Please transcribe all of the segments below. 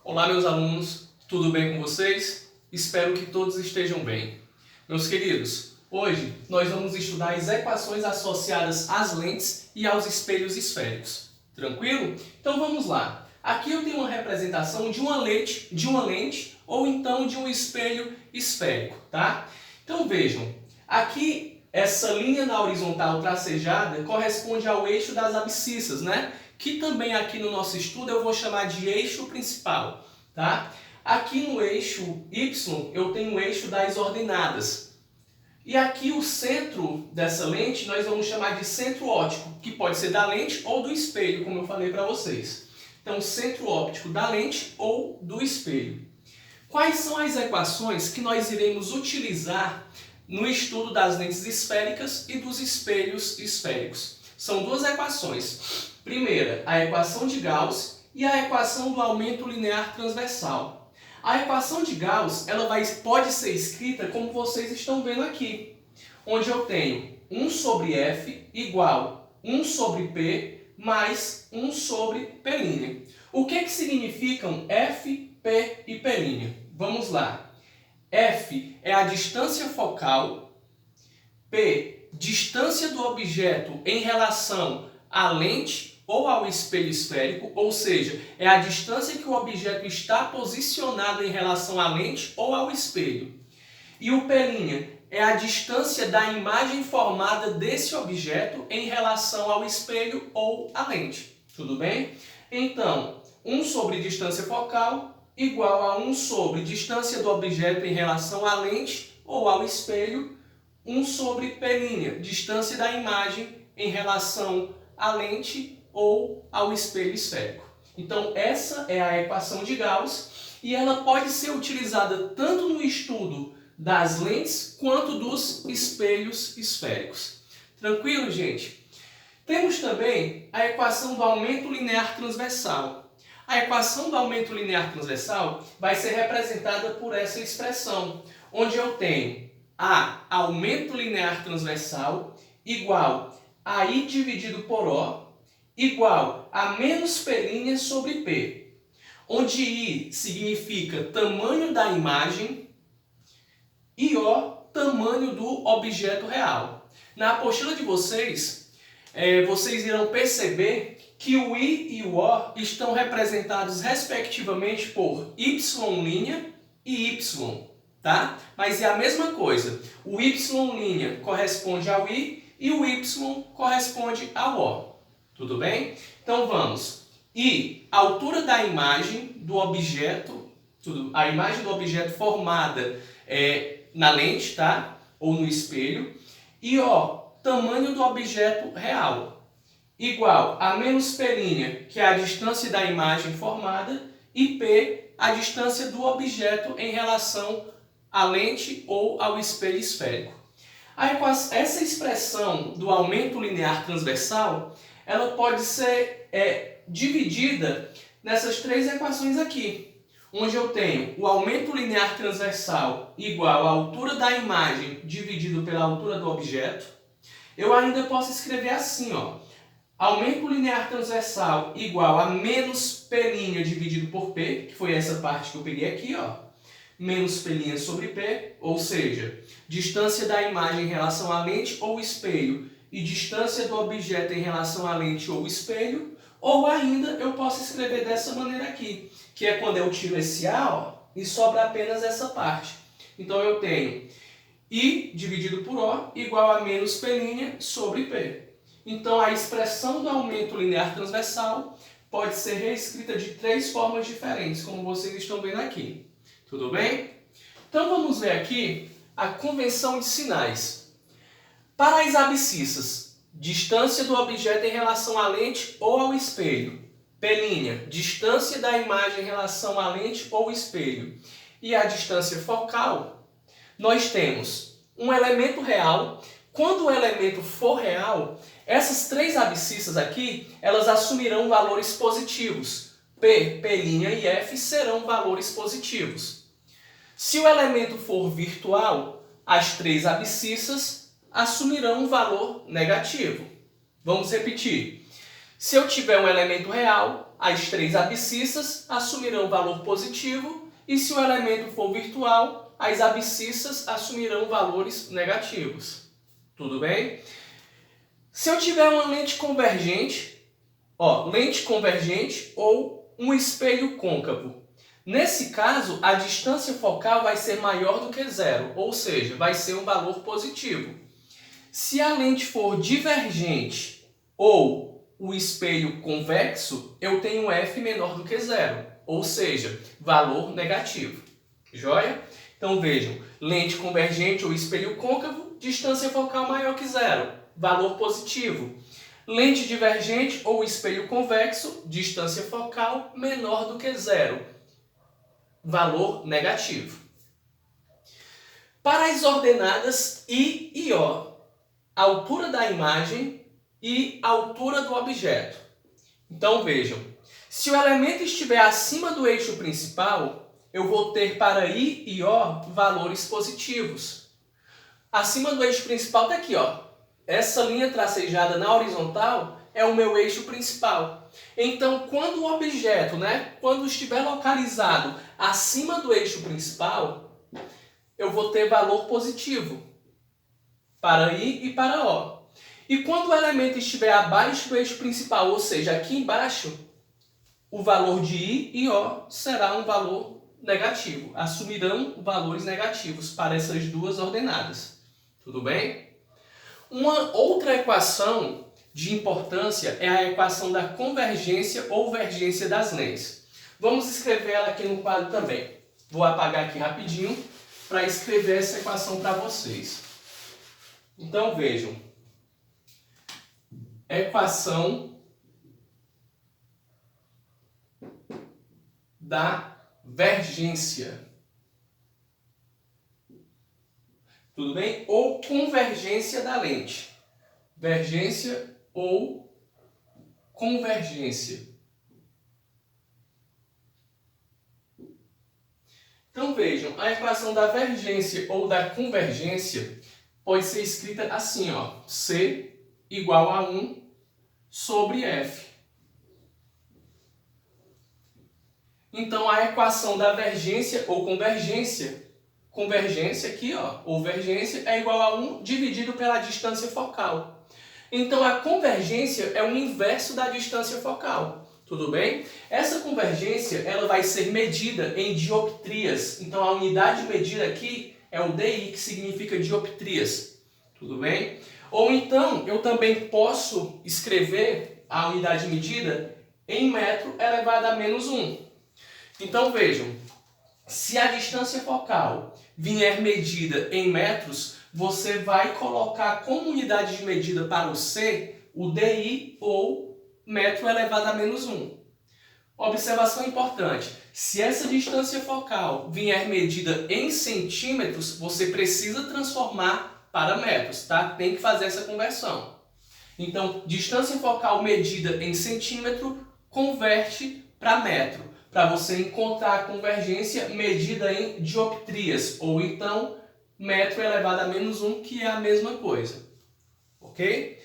Olá, meus alunos, tudo bem com vocês? Espero que todos estejam bem. Meus queridos, hoje nós vamos estudar as equações associadas às lentes e aos espelhos esféricos. Tranquilo? Então vamos lá. Aqui eu tenho uma representação de uma lente ou então de um espelho esférico, tá? Então vejam, aqui essa linha na horizontal tracejada corresponde ao eixo das abscissas, né? Que também aqui no nosso estudo eu vou chamar de eixo principal, tá? Aqui no eixo Y eu tenho o eixo das ordenadas. E aqui o centro dessa lente nós vamos chamar de centro óptico, que pode ser da lente ou do espelho, como eu falei para vocês. Então, centro óptico da lente ou do espelho. Quais são as equações que nós iremos utilizar no estudo das lentes esféricas e dos espelhos esféricos? São duas equações. Primeira, a equação de Gauss e a equação do aumento linear transversal. A equação de Gauss pode ser escrita como vocês estão vendo aqui, onde eu tenho 1 sobre F igual 1 sobre P mais 1 sobre P'. O que significam F, P e P'? Vamos lá. F é a distância focal, P, distância do objeto em relação à lente ou ao espelho esférico, ou seja, é a distância que o objeto está posicionado em relação à lente ou ao espelho. E o P' é a distância da imagem formada desse objeto em relação ao espelho ou à lente. Tudo bem? Então, 1 sobre distância focal igual a 1 sobre distância do objeto em relação à lente ou ao espelho, 1 sobre P', distância da imagem em relação à lente ou ao espelho esférico. Então, essa é a equação de Gauss e ela pode ser utilizada tanto no estudo das lentes quanto dos espelhos esféricos. Tranquilo, gente? Temos também a equação do aumento linear transversal. A equação do aumento linear transversal vai ser representada por essa expressão, onde eu tenho A, aumento linear transversal, igual a I dividido por O, igual a menos P' sobre P, onde I significa tamanho da imagem e O, tamanho do objeto real. Na apostila de vocês, vocês irão perceber que o I e o O estão representados respectivamente por Y' e Y, tá? Mas é a mesma coisa. O Y' corresponde ao I e o Y corresponde ao O. Tudo bem? Então vamos. I, altura da imagem do objeto, a imagem do objeto formada na lente, tá? Ou no espelho. E O, tamanho do objeto real, igual a menos P', que é a distância da imagem formada, e P, a distância do objeto em relação à lente ou ao espelho esférico. Essa expressão do aumento linear transversal, ela pode ser dividida nessas três equações aqui, onde eu tenho o aumento linear transversal igual à altura da imagem dividido pela altura do objeto. Eu ainda posso escrever assim, ó, aumento linear transversal igual a menos P' dividido por P, que foi essa parte que eu peguei aqui, ó, menos P' sobre P, ou seja, distância da imagem em relação à lente ou espelho e distância do objeto em relação à lente ou espelho, ou ainda eu posso escrever dessa maneira aqui, que é quando eu tiro esse A, ó, e sobra apenas essa parte. Então eu tenho I dividido por O igual a menos P' sobre P. Então a expressão do aumento linear transversal pode ser reescrita de três formas diferentes, como vocês estão vendo aqui. Tudo bem? Então vamos ver aqui a convenção de sinais. Para as abscissas, distância do objeto em relação à lente ou ao espelho. P', distância da imagem em relação à lente ou espelho. E a distância focal, nós temos um elemento real. Quando o elemento for real, essas três abscissas aqui, elas assumirão valores positivos. P', P' e F serão valores positivos. Se o elemento for virtual, as três abscissas assumirão um valor negativo. Vamos repetir. Se eu tiver um elemento real, as três abscissas assumirão valor positivo e se o elemento for virtual, as abscissas assumirão valores negativos. Tudo bem? Se eu tiver uma lente convergente, lente convergente ou um espelho côncavo, nesse caso, a distância focal vai ser maior do que zero, ou seja, vai ser um valor positivo. Se a lente for divergente ou o espelho convexo, eu tenho f menor do que zero, ou seja, valor negativo. Joia? Então vejam, lente convergente ou espelho côncavo, distância focal maior que zero, valor positivo. Lente divergente ou espelho convexo, distância focal menor do que zero, valor negativo. Para as ordenadas I e O, altura da imagem e altura do objeto. Então vejam, se o elemento estiver acima do eixo principal, eu vou ter para I e O valores positivos. Acima do eixo principal está aqui, essa linha tracejada na horizontal é o meu eixo principal. Então, quando o objeto, quando estiver localizado acima do eixo principal, eu vou ter valor positivo para I e para O. E quando o elemento estiver abaixo do eixo principal, ou seja, aqui embaixo, o valor de I e O será um valor negativo. Assumirão valores negativos para essas duas ordenadas. Tudo bem? Uma outra equação de importância é a equação da convergência ou vergência das lentes. Vamos escrever ela aqui no quadro também. Vou apagar aqui rapidinho para escrever essa equação para vocês. Então vejam, equação da vergência. Tudo bem? Ou convergência da lente. Vergência ou convergência. Então vejam, a equação da vergência ou da convergência pode ser escrita assim, C igual a 1 sobre F. Então a equação da vergência ou convergência aqui, ou vergência, é igual a 1 dividido pela distância focal. Então a convergência é o inverso da distância focal. Tudo bem? Essa convergência ela vai ser medida em dioptrias. Então a unidade medida aqui é o DI, que significa dioptrias. Tudo bem? Ou então eu também posso escrever a unidade medida em metro elevado a menos 1. Então vejam, se a distância focal vier medida em metros, você vai colocar como unidade de medida para o C o DI ou metro elevado a menos 1. Observação importante, se essa distância focal vier medida em centímetros, você precisa transformar para metros, tá? Tem que fazer essa conversão. Então, distância focal medida em centímetro converte para metro, para você encontrar a convergência medida em dioptrias, ou então metro elevado a menos 1, que é a mesma coisa. Ok?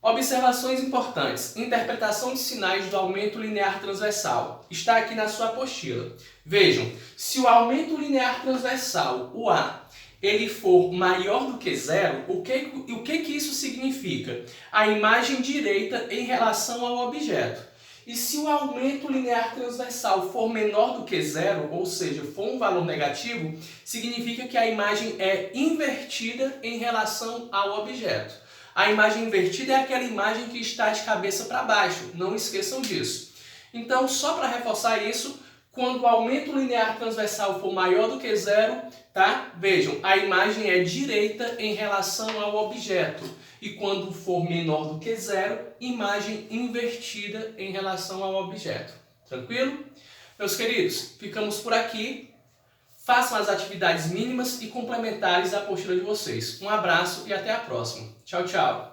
Observações importantes. Interpretação de sinais do aumento linear transversal. Está aqui na sua apostila. Vejam, se o aumento linear transversal, o A, ele for maior do que zero, o que isso significa? A imagem direita em relação ao objeto. E se o aumento linear transversal for menor do que zero, ou seja, for um valor negativo, significa que a imagem é invertida em relação ao objeto. A imagem invertida é aquela imagem que está de cabeça para baixo, não esqueçam disso. Então, só para reforçar isso, quando o aumento linear transversal for maior do que zero, tá? Vejam, a imagem é direita em relação ao objeto. E quando for menor do que zero, imagem invertida em relação ao objeto. Tranquilo? Meus queridos, ficamos por aqui. Façam as atividades mínimas e complementares da apostila de vocês. Um abraço e até a próxima. Tchau, tchau.